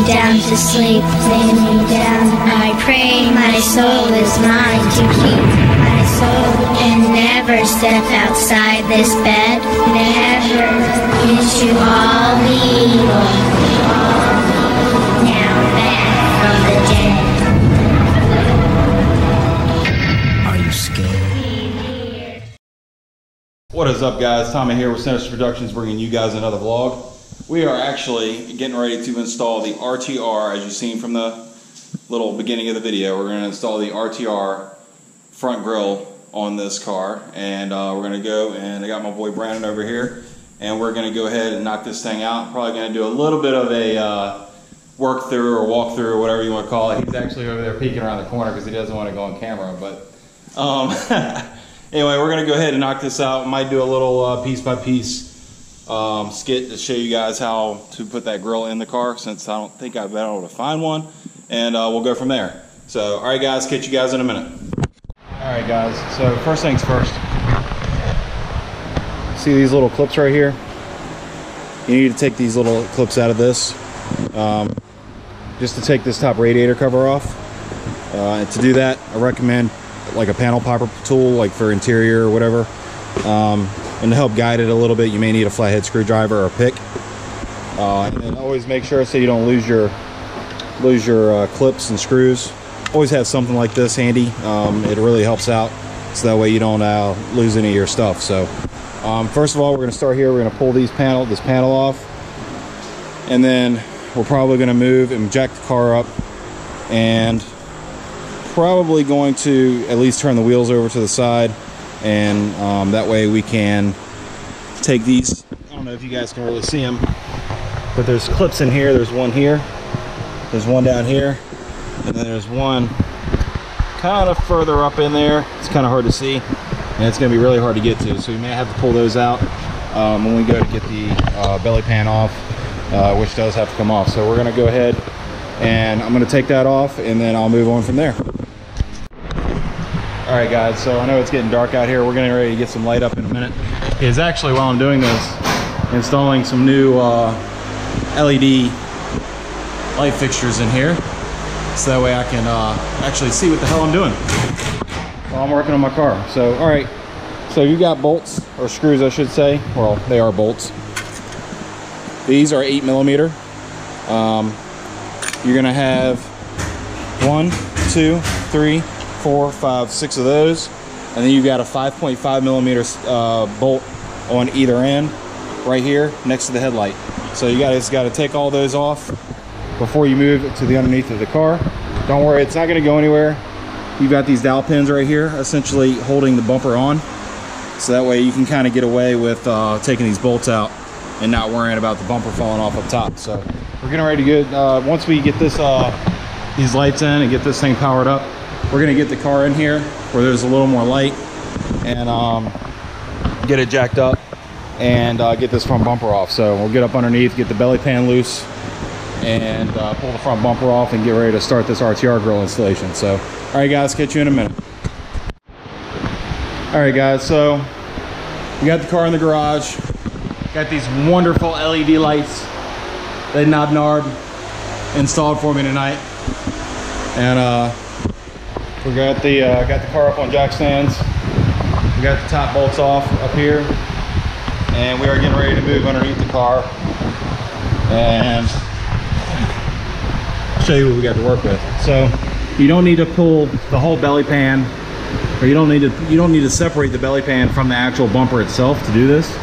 down to sleep, lay me down. I pray my soul is mine to keep, my soul, and never step outside this bed, never into all evil, now back from the dead. Are you scared? What is up, guys? Tommy here with Sinister Productions, bringing you guys another vlog. We are actually getting ready to install the RTR, as you've seen from the little beginning of the video. We're going to install the RTR front grille on this car, and we're going to go, and I got my boy Brandon over here, and we're going to go ahead and knock this thing out. Probably going to do a little bit of a work through or walk through or whatever you want to call it. He's actually over there peeking around the corner because he doesn't want to go on camera, but anyway, we're going to go ahead and knock this out. Might do a little piece by piece skit to show you guys how to put that grill in the car, since I don't think I've been able to find one, and we'll go from there. So alright guys, catch you guys in a minute. Alright guys, so first things first, see these little clips right here? You need to take these little clips out of this just to take this top radiator cover off, and to do that I recommend like a panel popper tool, like for interior or whatever. And to help guide it a little bit, you may need a flathead screwdriver or a pick. And then always make sure so you don't lose your clips and screws. Always have something like this handy. It really helps out, so that way you don't lose any of your stuff. So first of all, we're going to start here. We're going to pull this panel off, and then we're probably going to move and jack the car up, and probably going to at least turn the wheels over to the side. And that way we can take these, I don't know if you guys can really see them, but there's clips in here. There's one here, there's one down here, and then there's one kind of further up in there. It's kind of hard to see, and it's going to be really hard to get to, so we may have to pull those out when we go to get the belly pan off, which does have to come off. So we're going to go ahead and I'm going to take that off, and then I'll move on from there. Alright guys, so I know it's getting dark out here. We're getting ready to get some light up in a minute. Is actually, while I'm doing this, installing some new LED light fixtures in here, so that way I can actually see what the hell I'm doing while I'm working on my car. So alright, so you got bolts, or screws I should say. Well, they are bolts. These are 8mm. You're gonna have 1, 2, 3, 4, 5, 6 of those, and then you've got a 5.5mm bolt on either end right here next to the headlight. So you guys got to take all those off before you move it to the underneath of the car. Don't worry, it's not going to go anywhere. You've got these dowel pins right here essentially holding the bumper on, so that way you can kind of get away with taking these bolts out and not worrying about the bumper falling off up top. So we're getting ready to get once we get this these lights in and get this thing powered up, we're going to get the car in here where there's a little more light, and get it jacked up and get this front bumper off. So we'll get up underneath, get the belly pan loose, and pull the front bumper off and get ready to start this RTR grill installation. So all right guys, catch you in a minute. All right guys, so we got the car in the garage, got these wonderful LED lights that Knob Nard installed for me tonight, and we got the car up on jack stands. We got the top bolts off up here, and we are getting ready to move underneath the car, and I'll show you what we got to work with. So you don't need to pull the whole belly pan, or you don't need to separate the belly pan from the actual bumper itself to do this.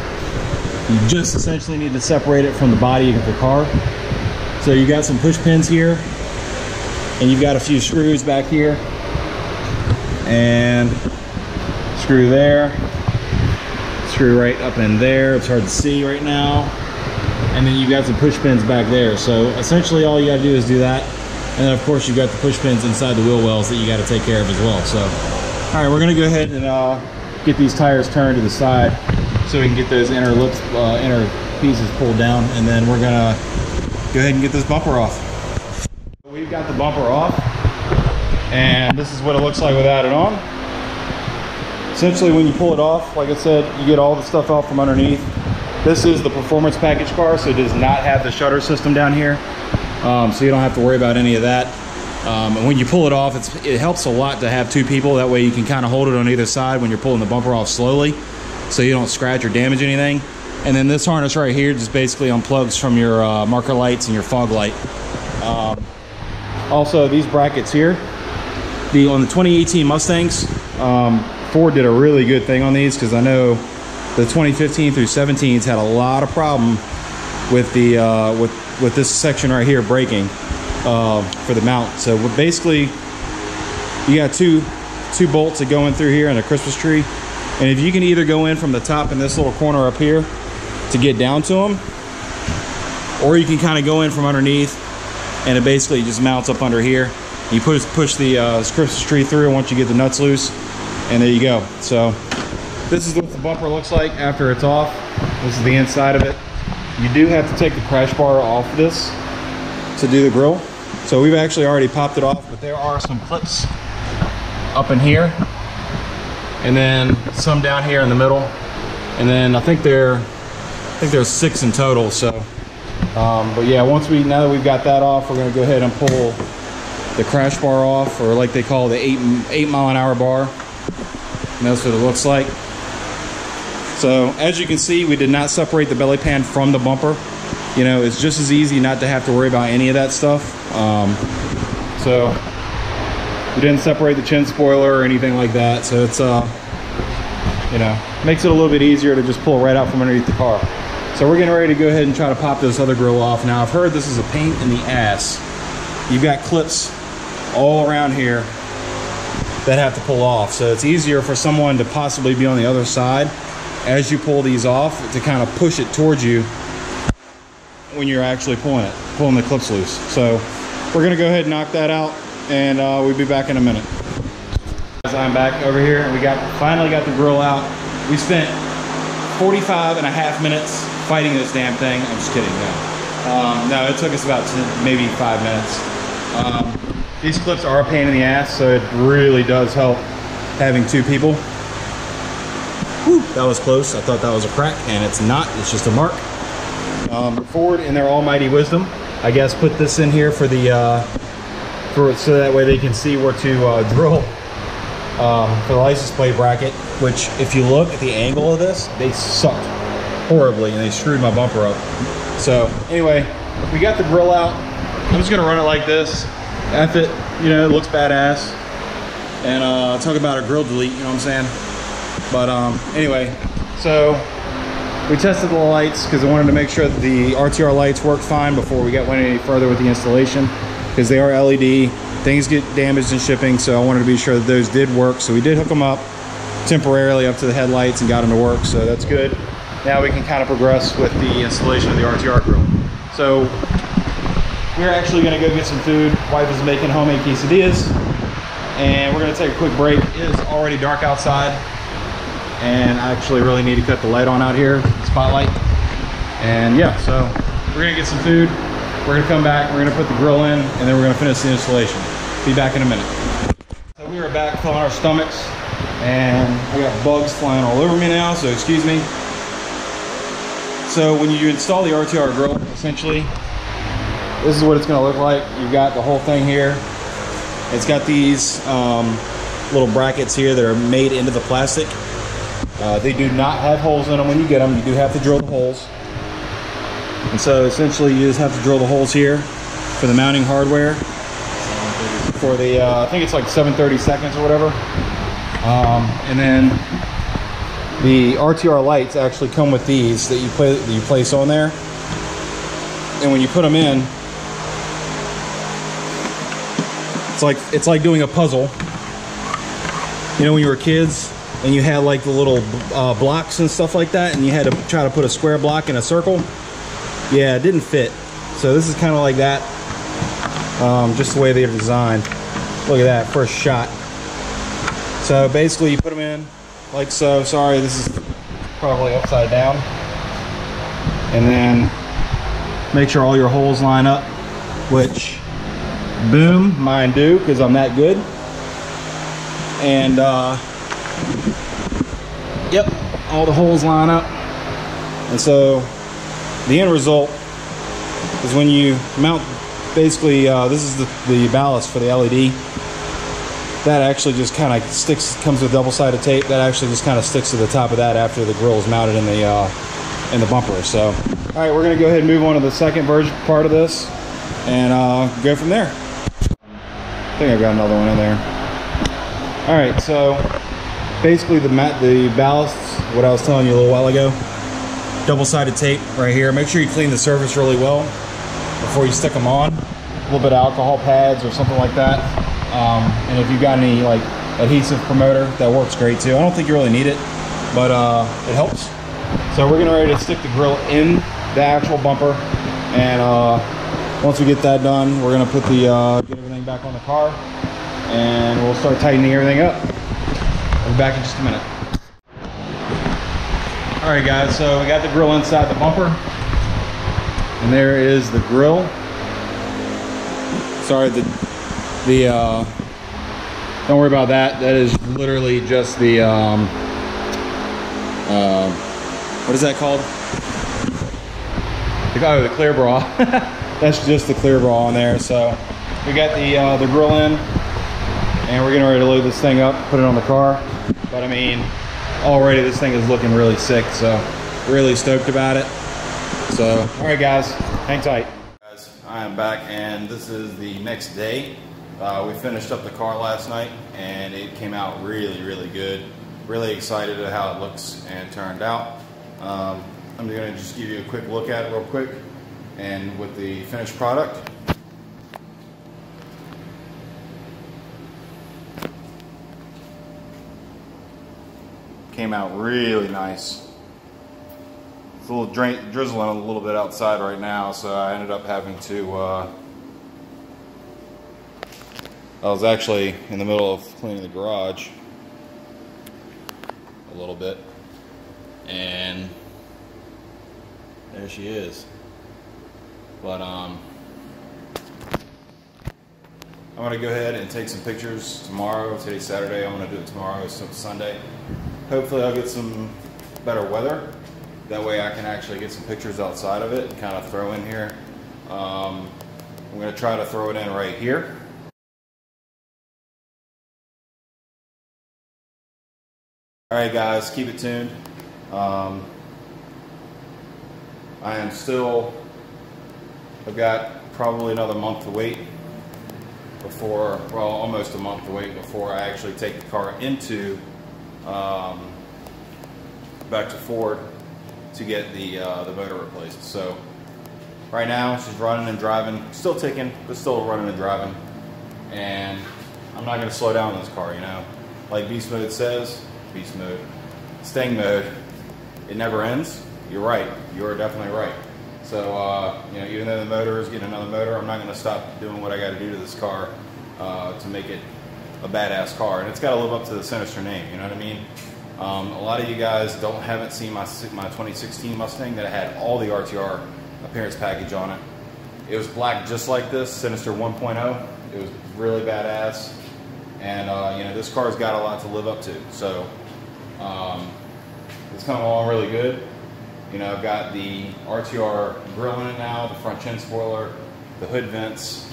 You just essentially need to separate it from the body of the car. So you got some push pins here, and you've got a few screws back here, and screw there, screw right up in there. It's hard to see right now. And then you've got some push pins back there. So essentially all you got to do is do that, and then of course you've got the push pins inside the wheel wells that you got to take care of as well. So all right, we're gonna go ahead and get these tires turned to the side so we can get those inner pieces pulled down, and then we're gonna go ahead and get this bumper off. We've got the bumper off, and this is what it looks like without it on. Essentially, when you pull it off, like I said, you get all the stuff off from underneath. This is the performance package car, so it does not have the shutter system down here. so you don't have to worry about any of that. And when you pull it off, it helps a lot to have two people. That way you can kind of hold it on either side when you're pulling the bumper off slowly, so you don't scratch or damage anything. And then this harness right here just basically unplugs from your marker lights and your fog light. Also, these brackets here, on the 2018 Mustangs, Ford did a really good thing on these, because I know the 2015 through 17s had a lot of problem with the with this section right here breaking for the mount. So basically, you got two bolts that go in through here and a Christmas tree, and if you can either go in from the top in this little corner up here to get down to them, or you can kind of go in from underneath, and it basically just mounts up under here. You push the Christmas tree through once you get the nuts loose, and there you go. So this is what the bumper looks like after it's off. This is the inside of it. You do have to take the crash bar off of this to do the grill. So we've actually already popped it off, but there are some clips up in here, and then some down here in the middle, and then I think there's 6 in total. So but yeah, now that we've got that off, we're going to go ahead and pull the crash bar off, or like they call the 8 mile an hour bar, and that's what it looks like. So as you can see, we did not separate the belly pan from the bumper. You know, it's just as easy not to have to worry about any of that stuff. So we didn't separate the chin spoiler or anything like that. So it's you know, makes it a little bit easier to just pull right out from underneath the car. So we're getting ready to go ahead and try to pop this other grill off. Now, I've heard this is a pain in the ass. You've got clips all around here that have to pull off. So it's easier for someone to possibly be on the other side as you pull these off, to kind of push it towards you when you're actually pulling the clips loose. So we're gonna go ahead and knock that out, and we'll be back in a minute. As I'm back over here, and we finally got the grill out. We spent 45.5 minutes fighting this damn thing. I'm just kidding, no. No, it took us about maybe 5 minutes. These clips are a pain in the ass, so it really does help having two people. Whew, that was close. I thought that was a crack, and it's not. It's just a mark. Ford, in their almighty wisdom, I guess, put this in here for the so that way they can see where to drill for the license plate bracket. Which, if you look at the angle of this, they sucked horribly, and they screwed my bumper up. So anyway, we got the grill out. I'm just gonna run it like this. F it, you know, it looks badass. And talk about a grill delete, you know what I'm saying? But anyway, so we tested the lights because I wanted to make sure that the RTR lights worked fine before we went any further with the installation, because they are LED. Things get damaged in shipping, so I wanted to be sure that those did work. So we did hook them up temporarily up to the headlights and got them to work, so that's good. Now we can kind of progress with the installation of the RTR grill. So we're actually going to go get some food. Wife is making homemade quesadillas, and we're going to take a quick break. It is already dark outside, and I actually really need to cut the light on out here, the spotlight. And yeah, so we're going to get some food. We're going to come back, we're going to put the grill in, and then we're going to finish the installation. Be back in a minute. So we are back filling our stomachs, and I got bugs flying all over me now, so excuse me. So when you install the RTR grill, essentially, this is what it's going to look like. You've got the whole thing here. It's got these little brackets here that are made into the plastic. They do not have holes in them when you get them. You do have to drill the holes. And so essentially you just have to drill the holes here for the mounting hardware. For the, I think it's like 7/32 or whatever. And then the RTR lights actually come with these that you place on there. And when you put them in, it's like doing a puzzle. You know, when you were kids and you had like the little blocks and stuff like that, and you had to try to put a square block in a circle. Yeah, it didn't fit. So this is kind of like that, just the way they're designed. Look at that, first shot. So basically you put them in like so. Sorry, this is probably upside down. And then make sure all your holes line up, which, boom, mine do, because I'm that good. And yep, all the holes line up. And so the end result is when you mount basically, this is the ballast for the LED. That actually just kind of sticks, comes with double-sided tape. That actually just kind of sticks to the top of that after the grill is mounted in the bumper. So, all right, we're gonna go ahead and move on to the second version part of this, and go from there. I think I got another one in there. All right, so basically the ballast, what I was telling you a little while ago, double-sided tape right here. Make sure you clean the surface really well before you stick them on. A little bit of alcohol pads or something like that. And if you've got any like adhesive promoter, that works great too. I don't think you really need it, but it helps. So we're getting ready to stick the grill in the actual bumper, and once we get that done, we're gonna put the get everything back on the car, and we'll start tightening everything up. I'll be back in just a minute. All right, guys. So we got the grill inside the bumper, and there is the grill. Sorry, don't worry about that. That is literally just the what is that called? Oh, the clear bra. That's just the clear bra on there. So we got the grill in, and we're getting ready to load this thing up, put it on the car. But I mean, already this thing is looking really sick, so really stoked about it. So, all right, guys, hang tight. Guys, I am back, and this is the next day. We finished up the car last night, and it came out really, really good. Really excited at how it looks and turned out. I'm going to just give you a quick look at it real quick, and with the finished product. Came out really nice. It's a little drizzling a little bit outside right now, so I ended up having to I was actually in the middle of cleaning the garage a little bit, and there she is. But I'm gonna go ahead and take some pictures tomorrow. Today's Saturday. I'm gonna do it tomorrow. It's Sunday. Hopefully I'll get some better weather. That way I can actually get some pictures outside of it and kind of throw in here. I'm gonna try to throw it in right here. All right, guys, keep it tuned. I've got probably another month to wait before, well, almost a month to wait before I actually take the car into back to Ford to get the motor replaced. So right now she's running and driving, still ticking, but still running and driving. And I'm not going to slow down in this car, you know. Like beast mode says, beast mode, Sting mode, it never ends. You're right. You're definitely right. So, you know, even though the motor is getting another motor, I'm not going to stop doing what I got to do to this car to make it a badass car. And it's got to live up to the sinister name, you know what I mean? A lot of you guys haven't seen my 2016 Mustang that had all the RTR appearance package on it. It was black just like this, Sinister 1.0. It was really badass. And, you know, this car's got a lot to live up to. So, it's coming along really good. You know, I've got the RTR grille in it now, the front chin spoiler, the hood vents,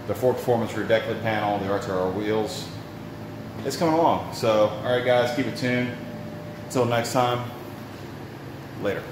the 4 Performance rear deck lid panel, the RTR wheels. It's coming along. So, all right, guys, keep it tuned. Until next time, later.